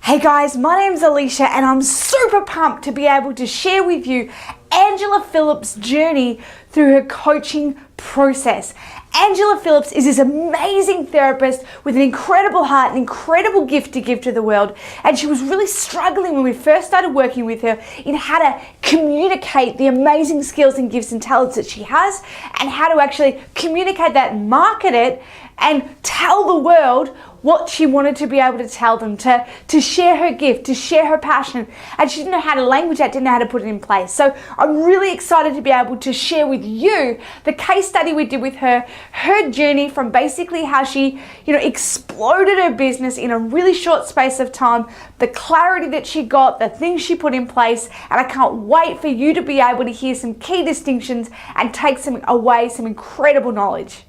Hey guys, my name's Alicia and I'm super pumped to be able to share with you Angela Phillips' journey through her coaching process. Angela Phillips is this amazing therapist with an incredible heart, an incredible gift to give to the world, and she was really struggling when we first started working with her in how to communicate the amazing skills and gifts and talents that she has, and how to actually communicate that, market it, and tell the world what she wanted to be able to tell them, to share her gift, to share her passion. And she didn't know how to language that, didn't know how to put it in place. So I'm really excited to be able to share with you the case study we did with her, her journey from basically how she, exploded her business in a really short space of time, the clarity that she got, the things she put in place. And I can't wait for you to be able to hear some key distinctions and take some incredible knowledge.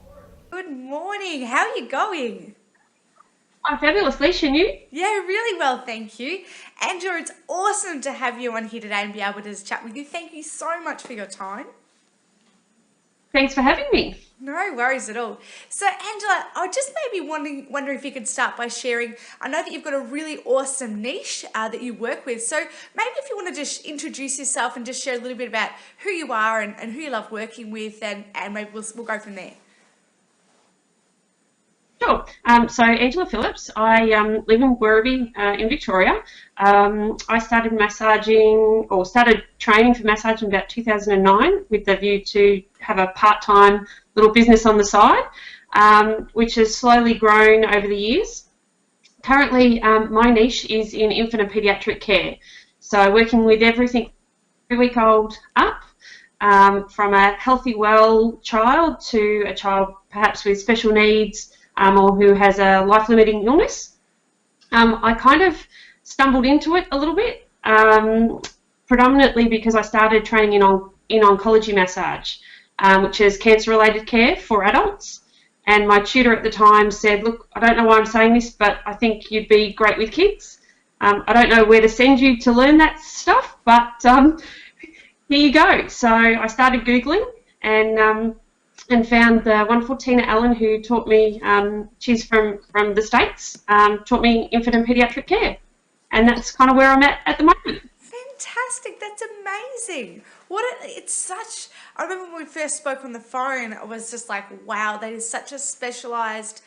Good morning. How are you going? I'm fabulous, Leisha, and you? Yeah, really well, thank you. Angela, it's awesome to have you on here today and be able to chat with you. Thank you so much for your time. Thanks for having me. No worries at all. So, Angela, I just maybe wondering if you could start by sharing. I know that you've got a really awesome niche that you work with. So maybe if you want to just introduce yourself and just share a little bit about who you are and who you love working with, and maybe we'll go from there. Sure. So Angela Phillips, I live in Werribee in Victoria. I started started training for massage in about 2009 with the view to have a part-time little business on the side, which has slowly grown over the years. Currently, my niche is in infant and pediatric care. So working with everything 3-week-old up, from a healthy, well child to a child perhaps with special needs, or who has a life-limiting illness. I kind of stumbled into it a little bit, predominantly because I started training in oncology massage, which is cancer-related care for adults. And my tutor at the time said, look, I don't know why I'm saying this, but I think you'd be great with kids. I don't know where to send you to learn that stuff, but here you go. So I started Googling and found the wonderful Tina Allen, who taught me, she's from the States, taught me infant and pediatric care. And that's kind of where I'm at the moment. Fantastic. That's amazing. I remember when we first spoke on the phone, I was just like, wow, that is such a specialized,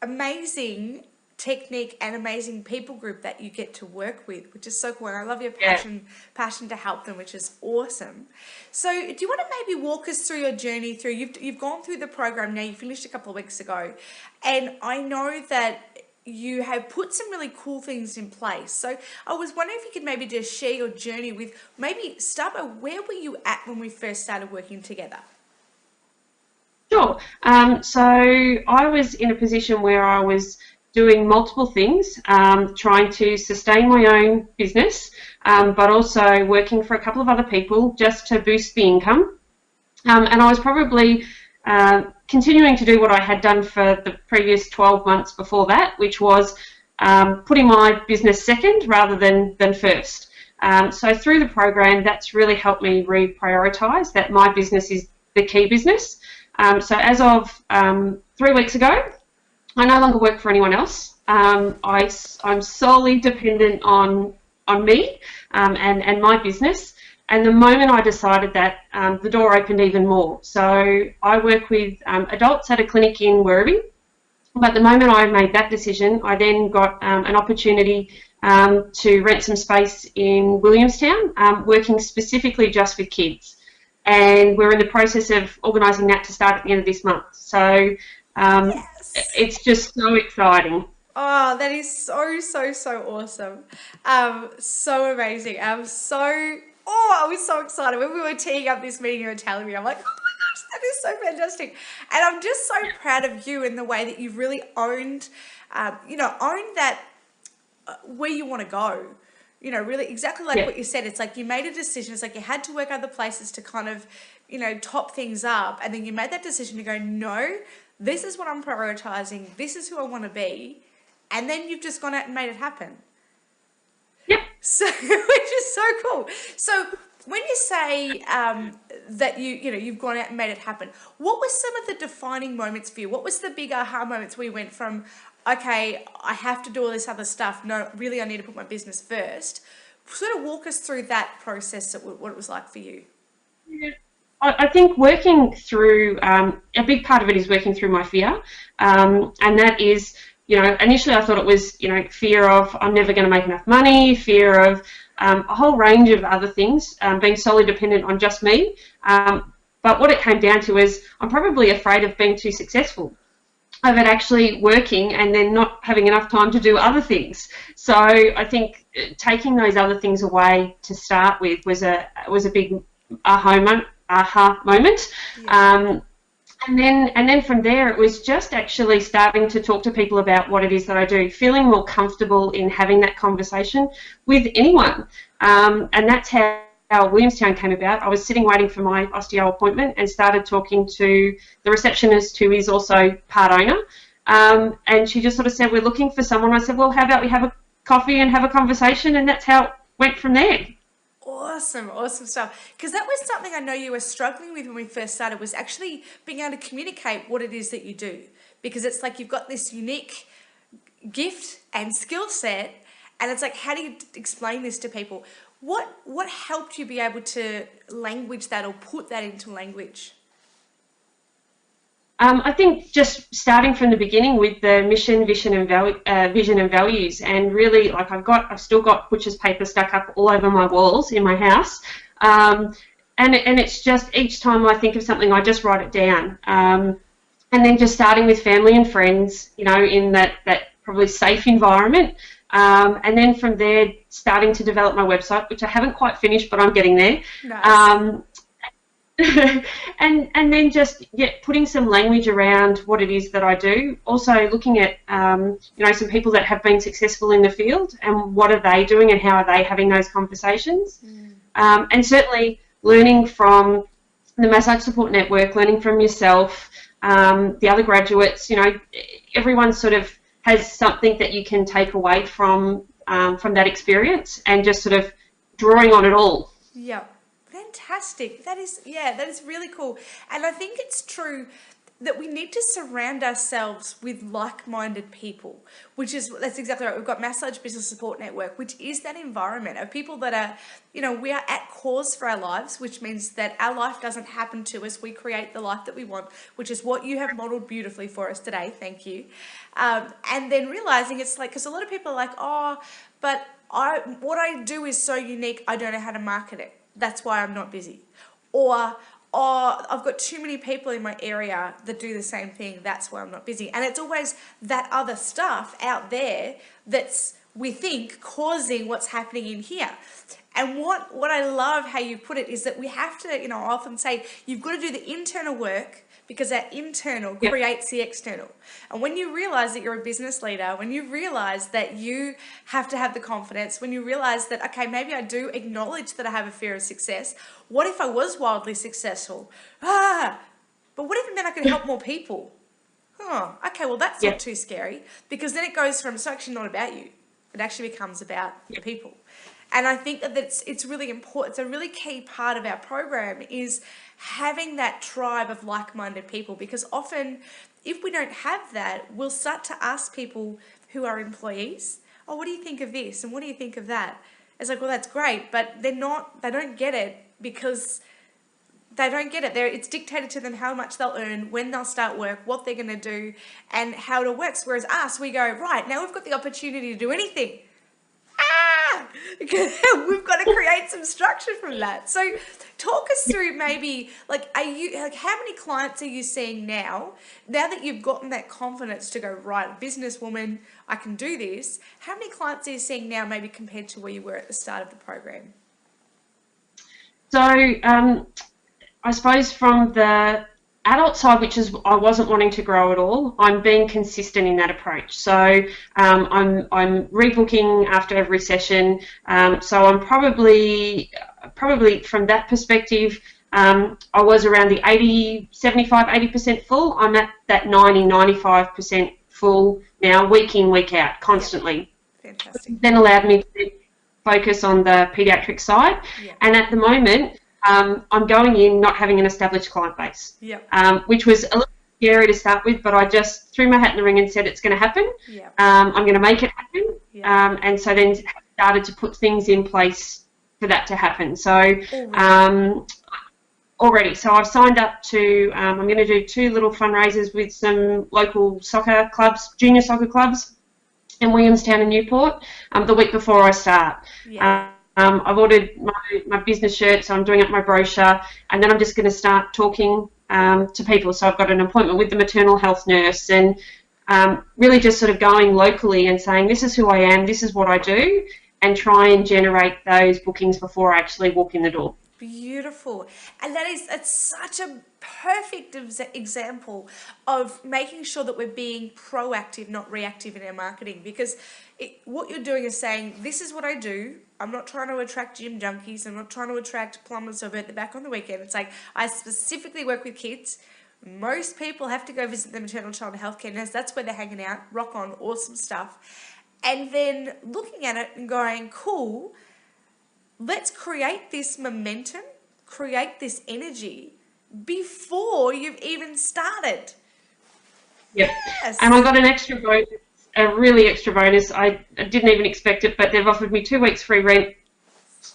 amazing technique and amazing people group that you get to work with, which is so cool. And I love your passion to help them, which is awesome. So do you want to maybe walk us through your journey through, you've gone through the program now, you finished a couple of weeks ago, and I know that you have put some really cool things in place. So I was wondering if you could maybe just share your journey with, maybe start by where were you at when we first started working together? Sure. So I was in a position where I was doing multiple things, trying to sustain my own business, but also working for a couple of other people just to boost the income. And I was probably continuing to do what I had done for the previous 12 months before that, which was putting my business second rather than first. So through the program, that's really helped me reprioritise that my business is the key business. So as of 3 weeks ago, I no longer work for anyone else. I'm solely dependent on me and my business. And the moment I decided that, the door opened even more. So I work with adults at a clinic in Werribee. But the moment I made that decision, I then got an opportunity to rent some space in Williamstown, working specifically just with kids. And we're in the process of organising that to start at the end of this month. So it's just so exciting. Oh, that is so awesome. So amazing. I was so excited. When we were teeing up this meeting, you were telling me, I'm like, oh my gosh, that is so fantastic. And I'm just so proud of you in the way that you've really owned that where you want to go. Really exactly like what you said. It's like you made a decision. It's like you had to work other places to kind of, top things up. And then you made that decision to go, no, this is what I'm prioritizing. This is who I want to be. And then you've just gone out and made it happen. Yep. So, which is so cool. So when you say that you've gone out and made it happen, what were some of the defining moments for you? What was the big aha moments where you went from, okay, I have to do all this other stuff. No, really, I need to put my business first. Sort of walk us through that process, what it was like for you. Yeah. I think working through, a big part of it is working through my fear. And that is, initially I thought it was, fear of I'm never going to make enough money, fear of a whole range of other things, being solely dependent on just me. But what it came down to is I'm probably afraid of being too successful, of it actually working and then not having enough time to do other things. So I think taking those other things away to start with was a big aha moment. Yeah. And then from there, it was just actually starting to talk to people about what it is that I do, feeling more comfortable in having that conversation with anyone. And that's how Williamstown came about. I was sitting waiting for my osteo appointment and started talking to the receptionist, who is also part owner. And she just sort of said, we're looking for someone. I said, well, how about we have a coffee and have a conversation? And that's how it went from there. Awesome stuff. Because that was something I know you were struggling with when we first started, was actually being able to communicate what it is that you do. Because it's like you've got this unique gift and skill set, and it's like, how do you explain this to people? What helped you be able to language that or put that into language? I think just starting from the beginning with the mission, vision, and values, and really, like I've still got butcher's paper stuck up all over my walls in my house, and it's just each time I think of something, I just write it down, and then just starting with family and friends, in that probably safe environment, and then from there starting to develop my website, which I haven't quite finished, but I'm getting there. Nice. and then just putting some language around what it is that I do. Also looking at some people that have been successful in the field and what are they doing and how are they having those conversations. And certainly learning from the Massage Support Network, learning from yourself, the other graduates. Everyone sort of has something that you can take away from that experience, and just sort of drawing on it all. Yeah. Fantastic. That is really cool. And I think it's true that we need to surround ourselves with like-minded people, that's exactly right. We've got Massage Business Support Network, which is that environment of people that are, we are at cause for our lives, which means that our life doesn't happen to us. We create the life that we want, which is what you have modeled beautifully for us today. Thank you. And then realizing it's like, because a lot of people are like, oh, but what I do is so unique, I don't know how to market it. That's why I'm not busy. Or, I've got too many people in my area that do the same thing. That's why I'm not busy. And it's always that other stuff out there that's, we think, causing what's happening in here. And what I love how you put it is that we have to, I often say, you've got to do the internal work, because that internal creates the external. And when you realize that you're a business leader, when you realize that you have to have the confidence, when you realize that, okay, maybe I do acknowledge that I have a fear of success. What if I was wildly successful? But what if then I could help more people? Oh, okay, well, that's not too scary, because then it goes from, it's actually not about you. It actually becomes about the people. And I think that it's really important. It's a really key part of our program is having that tribe of like-minded people, because often if we don't have that, we'll start to ask people who are employees, oh, what do you think of this? And what do you think of that? It's like, well, that's great, but they don't get it, because they don't get it. It's dictated to them how much they'll earn, when they'll start work, what they're going to do, and how it works. Whereas us, we go, right, now we've got the opportunity to do anything. We've got to create some structure from that. So talk us through maybe, how many clients are you seeing now that you've gotten that confidence to go, right, businesswoman, I can do this. How many clients are you seeing now, maybe compared to where you were at the start of the program? So I suppose from the adult side, which is I wasn't wanting to grow at all, I'm being consistent in that approach. So I'm rebooking after every session. So I'm probably from that perspective, I was around the 75, 80% full. I'm at that 90, 95% full now, week in, week out, constantly. Fantastic. Then allowed me to focus on the pediatric side. And at the moment, I'm going in not having an established client base, which was a little scary to start with, but I just threw my hat in the ring and said it's going to happen. Yeah. I'm going to make it happen. Yeah. And so then started to put things in place for that to happen. So already. So I've signed up to, I'm going to do 2 little fundraisers with some local soccer clubs, junior soccer clubs in Williamstown and Newport the week before I start. Yeah. I've ordered my business shirt, so I'm doing up my brochure, and then I'm just going to start talking to people. So I've got an appointment with the maternal health nurse, and really just sort of going locally and saying, this is who I am, this is what I do, and try and generate those bookings before I actually walk in the door. Beautiful. And it's such a perfect example of making sure that we're being proactive, not reactive in our marketing, because what you're doing is saying, this is what I do. I'm not trying to attract gym junkies. I'm not trying to attract plumbers who are at the back on the weekend. It's like, I specifically work with kids. Most people have to go visit the maternal child health care nurse. That's where they're hanging out. Rock on, awesome stuff. And then looking at it and going, cool, let's create this momentum, create this energy before you've even started. Yep. Yes. And I got an extra bonus, a really extra bonus. I didn't even expect it, but they've offered me 2 weeks free rent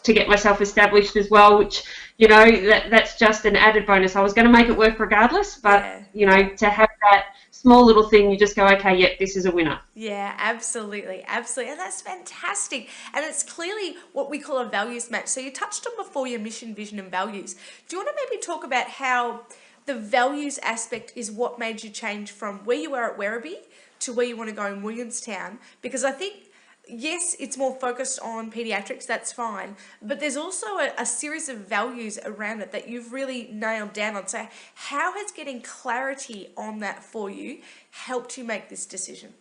to get myself established as well, which, you know, that's just an added bonus. I was going to make it work regardless, but, you know, to have that small little thing, you just go, okay, yep, this is a winner. Yeah, absolutely, absolutely. And that's fantastic. And it's clearly what we call a values match. So you touched on before your mission, vision, and values. Do you want to maybe talk about how the values aspect is what made you change from where you were at Werribee to where you want to go in Williamstown? Because I think, yes, it's more focused on pediatrics, that's fine, but there's also a series of values around it that you've really nailed down on. So how has getting clarity on that for you helped you make this decision?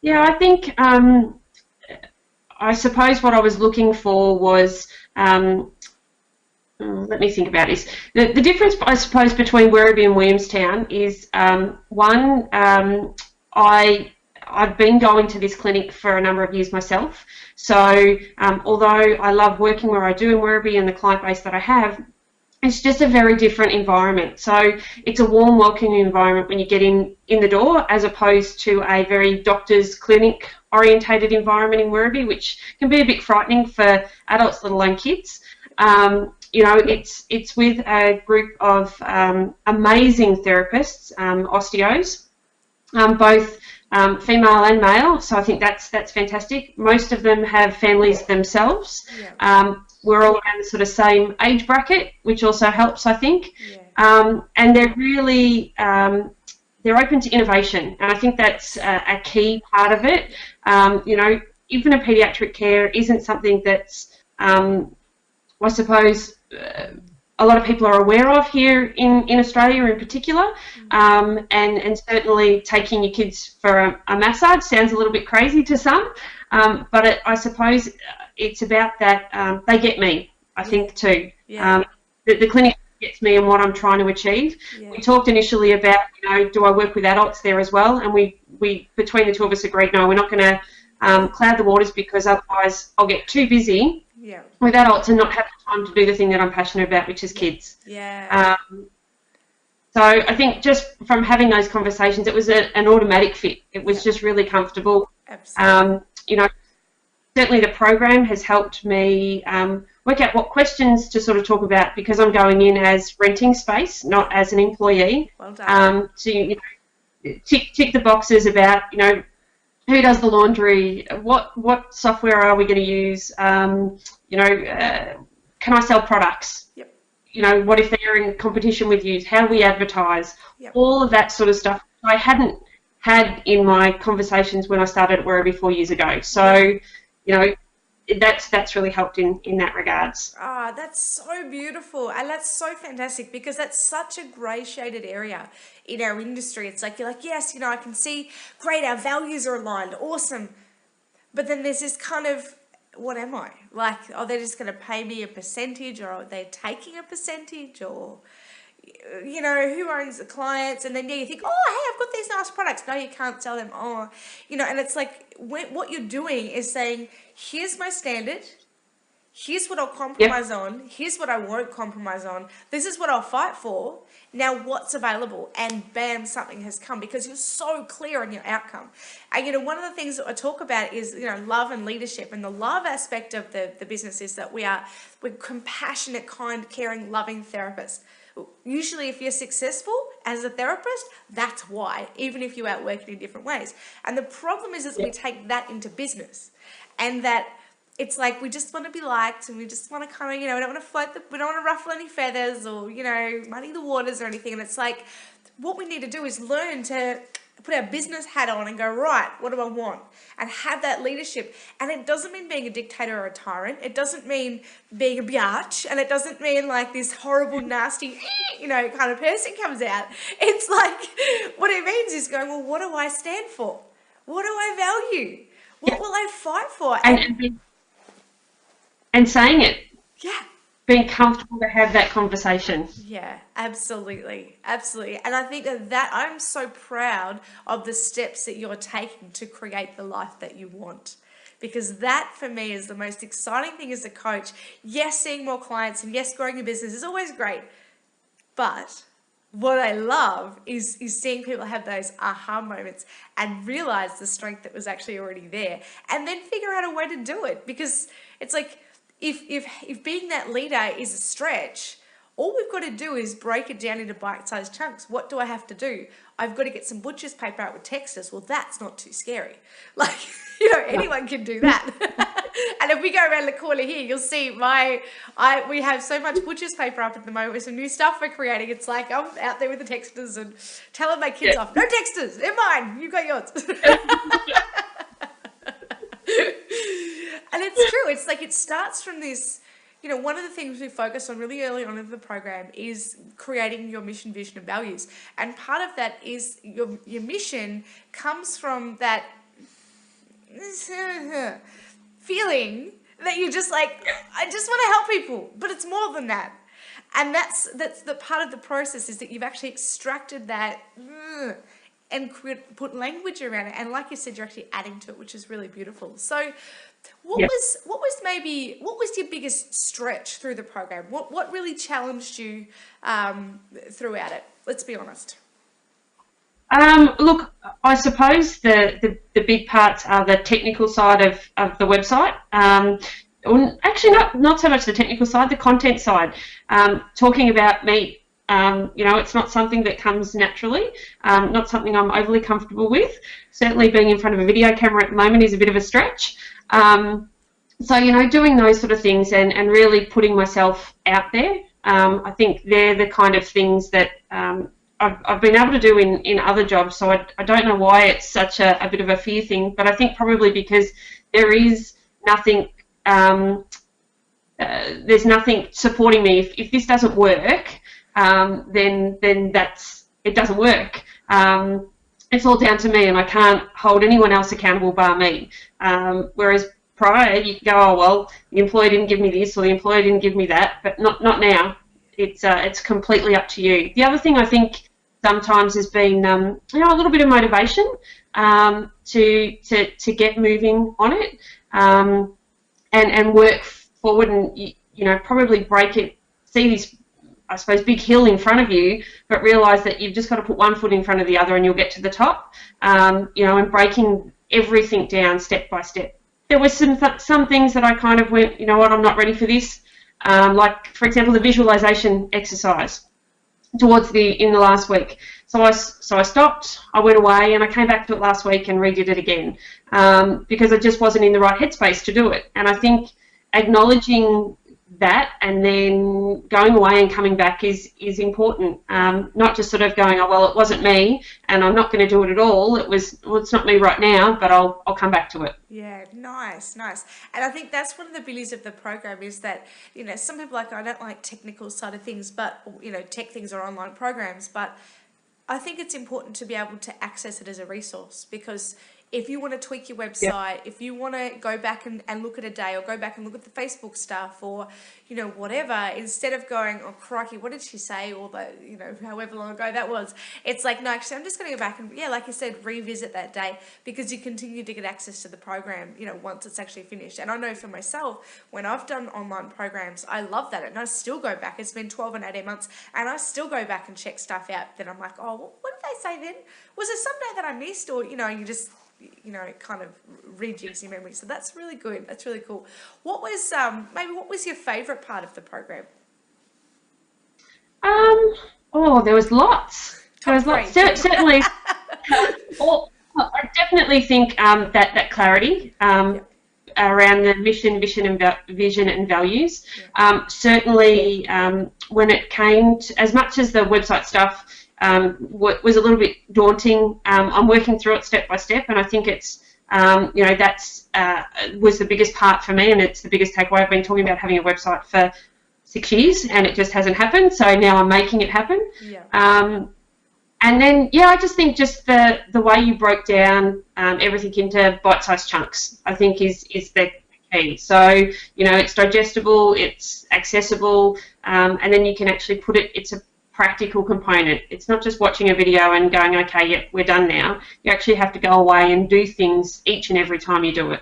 Yeah, I think, I suppose what I was looking for was, let me think about this. The difference, I suppose, between Werribee and Williamstown is, one, I've been going to this clinic for a number of years myself. So although I love working where I do in Werribee and the client base that I have, it's just a very different environment. So it's a warm, welcoming environment when you get in the door, as opposed to a very doctor's clinic orientated environment in Werribee, which can be a bit frightening for adults, let alone kids. You know, it's with a group of amazing therapists, osteos, both female and male. So I think that's fantastic. Most of them have families themselves. Yeah. We're all around the sort of same age bracket, which also helps, I think. Yeah. And they're really they're open to innovation, and I think that's a key part of it. You know, even a pediatric care isn't something that's I suppose a lot of people are aware of here in Australia in particular, and certainly taking your kids for a massage sounds a little bit crazy to some, but I suppose it's about that, they get me, I think, too. Yeah. The clinic gets me and what I'm trying to achieve. Yeah. We talked initially about, you know, do I work with adults there as well, and we between the two of us agreed, no, we're not going to cloud the waters, because otherwise I'll get too busy with adults and not have time to do the thing that I'm passionate about, which is kids. Yeah. So I think just from having those conversations, it was an automatic fit. It was just really comfortable. Absolutely. You know, certainly the program has helped me work out what questions to sort of talk about, because I'm going in as renting space, not as an employee. Well done. To, you know, tick the boxes about, you know, who does the laundry, what software are we going to use, you know, can I sell products? Yep. You know, what if they're in competition with you? How do we advertise? Yep. All of that sort of stuff I hadn't had in my conversations when I started at Werribee 4 years ago. So, you know, that's really helped in that regards. Ah, that's so beautiful, and that's so fantastic, because that's such a grey shaded area in our industry. It's like, you're like, yes, you know, I can see, great, our values are aligned, awesome, but then there's this kind of, what am I? Like, are they just going to pay me a percentage, or are they taking a percentage, or, you know, who owns the clients? And then, yeah, you think, oh, hey, I've got these nice products. No, you can't sell them. Oh, you know, and it's like, what you're doing is saying, here's my standard, Here's what I'll compromise on. Here's what I won't compromise on. This is what I'll fight for. Now what's available? And bam, something has come because you're so clear on your outcome. And, you know, one of the things that I talk about is, you know, love and leadership. And the love aspect of the business is that we're compassionate, kind, caring, loving therapists. Usually if you're successful as a therapist, that's why, even if you outwork it in different ways. And the problem is we take that into business, and that it's like we just want to be liked, and we just want to kind of, you know, we don't want to we don't want to ruffle any feathers or, you know, muddy the waters or anything. And it's like what we need to do is learn to put our business hat on and go, right, what do I want? And have that leadership. And it doesn't mean being a dictator or a tyrant. It doesn't mean being a biatch. And it doesn't mean like this horrible, nasty, you know, kind of person comes out. It's like, what it means is going, well, what do I stand for? What do I value? What will I fight for? And saying it. Yeah. Being comfortable to have that conversation. Yeah, absolutely. Absolutely. And I think that I'm so proud of the steps that you're taking to create the life that you want. Because that for me is the most exciting thing as a coach. Yes, seeing more clients and yes, growing your business is always great. But what I love is seeing people have those aha moments and realize the strength that was actually already there, and then figure out a way to do it. Because it's like, if being that leader is a stretch, all we've got to do is break it down into bite-sized chunks. What do I have to do? I've got to get some butcher's paper out with texters. Well, that's not too scary. Like, you know, anyone can do that. And if we go around the corner here, you'll see we have so much butcher's paper up at the moment with some new stuff we're creating. It's like I'm out there with the texters and telling my kids off, no texters, they're mine, you got yours. And it's true. It's like it starts from this, you know, one of the things we focus on really early on in the program is creating your mission, vision, and values. And part of that is your mission comes from that feeling that you're just like, I just want to help people, but it's more than that. And that's the part of the process is that you've actually extracted that and put language around it. And like you said, you're actually adding to it, which is really beautiful. So what was your biggest stretch through the program? What really challenged you throughout it? Let's be honest. Look, I suppose the big parts are the technical side of the website. Actually, not so much the technical side, the content side. Talking about me, you know, it's not something that comes naturally, not something I'm overly comfortable with. Certainly being in front of a video camera at the moment is a bit of a stretch. So, you know, doing those sort of things and really putting myself out there, I think they're the kind of things that I've been able to do in other jobs. So I don't know why it's such a bit of a fear thing, but I think probably because there is nothing, there's nothing supporting me. If this doesn't work, then it doesn't work. It's all down to me, and I can't hold anyone else accountable bar me. Whereas prior, you can go, oh well, the employer didn't give me this, or the employer didn't give me that, but not now. It's completely up to you. The other thing I think sometimes has been, you know, a little bit of motivation to get moving on it, and work forward, and you know, probably break it. See this, I suppose, big hill in front of you, but realise that you've just got to put one foot in front of the other, and you'll get to the top. You know, and breaking everything down step by step. There were some things that I kind of went, you know what, I'm not ready for this. Like, for example, the visualization exercise in the last week. So I stopped, I went away, and I came back to it last week and redid it again, because I just wasn't in the right headspace to do it. And I think acknowledging that and then going away and coming back is important. Not just sort of going, oh well, it wasn't me and I'm not going to do it at all. It's not me right now, but I'll come back to it. Yeah, nice. And I think that's one of the beauties of the program is that, you know, some people I don't like technical side of things, but, you know, tech things or online programs, but I think it's important to be able to access it as a resource, because if you want to tweak your website, if you want to go back and look at a day, or go back and look at the Facebook stuff, or, whatever, instead of going, oh, crikey, what did she say? Or however long ago that was. It's like, no, actually, I'm just going to go back and, like you said, revisit that day, because you continue to get access to the program, once it's actually finished. And I know for myself, when I've done online programs, I love that. And I still go back. It's been 12 and 18 months, and I still go back and check stuff out that I'm like, oh, well, what did they say then? Was it some day that I missed? Or, you just, kind of rejigs your memory. So that's really good. That's really cool. What was your favourite part of the program? There was lots. Certainly. I definitely think that clarity around the mission, vision and values. Certainly, when it came to, as much as the website stuff was a little bit daunting, I'm working through it step by step, and I think it's that's was the biggest part for me, and it's the biggest takeaway. I've been talking about having a website for 6 years, and it just hasn't happened. So now I'm making it happen. And then, I just think just the way you broke down everything into bite-sized chunks, I think is the key. So, it's digestible, it's accessible, and then you can actually put it, it's a practical component. It's not just watching a video and going, okay, yep, we're done now. You actually have to go away and do things each and every time you do it.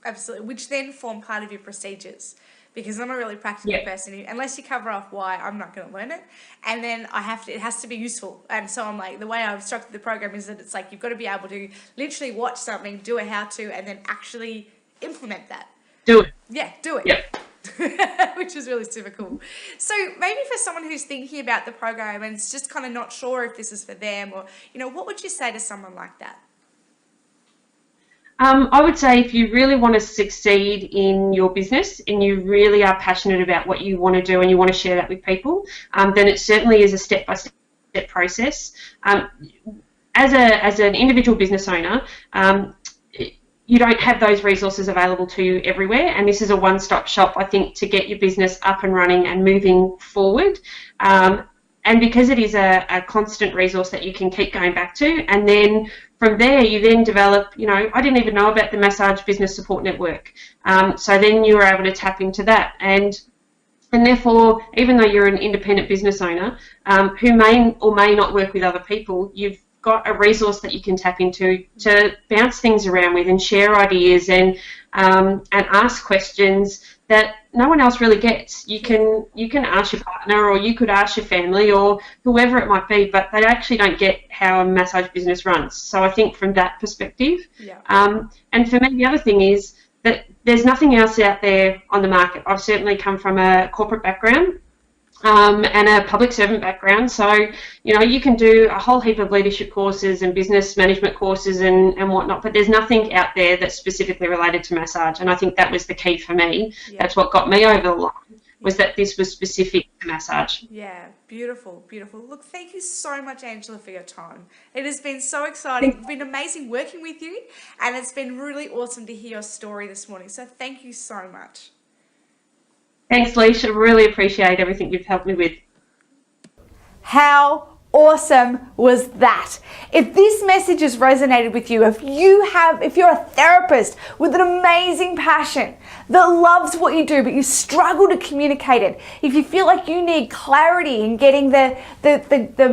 Absolutely, which then form part of your procedures. Because I'm a really practical person. Unless you cover off why, I'm not going to learn it. And then it has to be useful. And so I'm like, the way I've structured the program is that it's like, you've got to be able to literally watch something, do a how-to, and then actually implement that. Do it. Yeah, do it. Yep. Which is really super cool. So maybe for someone who's thinking about the program and is just kind of not sure if this is for them, or, what would you say to someone like that? I would say if you really want to succeed in your business and you really are passionate about what you want to do and you want to share that with people, then it certainly is a step-by-step process. As an individual business owner, you don't have those resources available to you everywhere, and this is a one-stop shop, I think, to get your business up and running and moving forward. And because it is a constant resource that you can keep going back to, and then from there you then develop, I didn't even know about the Massage Business Support Network. So then you were able to tap into that. And therefore, even though you're an independent business owner who may or may not work with other people, you've got a resource that you can tap into to bounce things around with and share ideas and ask questions that no one else really gets. You can ask your partner, or you could ask your family, or whoever it might be, but they actually don't get how a massage business runs. So I think from that perspective, and for me the other thing is that there's nothing else out there on the market. I've certainly come from a corporate background and a public servant background, so you can do a whole heap of leadership courses and business management courses and whatnot, but there's nothing out there that's specifically related to massage, and I think that was the key for me. That's what got me over the line, was that this was specific to massage. Yeah, beautiful. Look, thank you so much, Angela, for your time. It has been so exciting. It's been amazing working with you, and it's been really awesome to hear your story this morning, so thank you so much. Thanks, Leisha. Really appreciate everything you've helped me with. How awesome was that? If this message has resonated with you, if you're a therapist with an amazing passion that loves what you do, but you struggle to communicate it, if you feel like you need clarity in getting the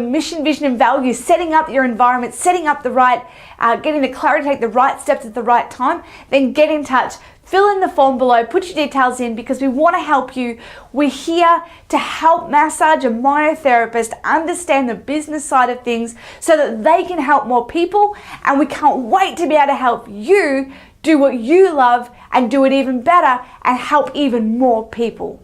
mission, vision, and values, setting up your environment, setting up the right, getting the clarity to take the right steps at the right time, then get in touch. Fill in the form below, put your details in, because we want to help you. We're here to help massage and myotherapists understand the business side of things so that they can help more people, and we can't wait to be able to help you do what you love and do it even better and help even more people.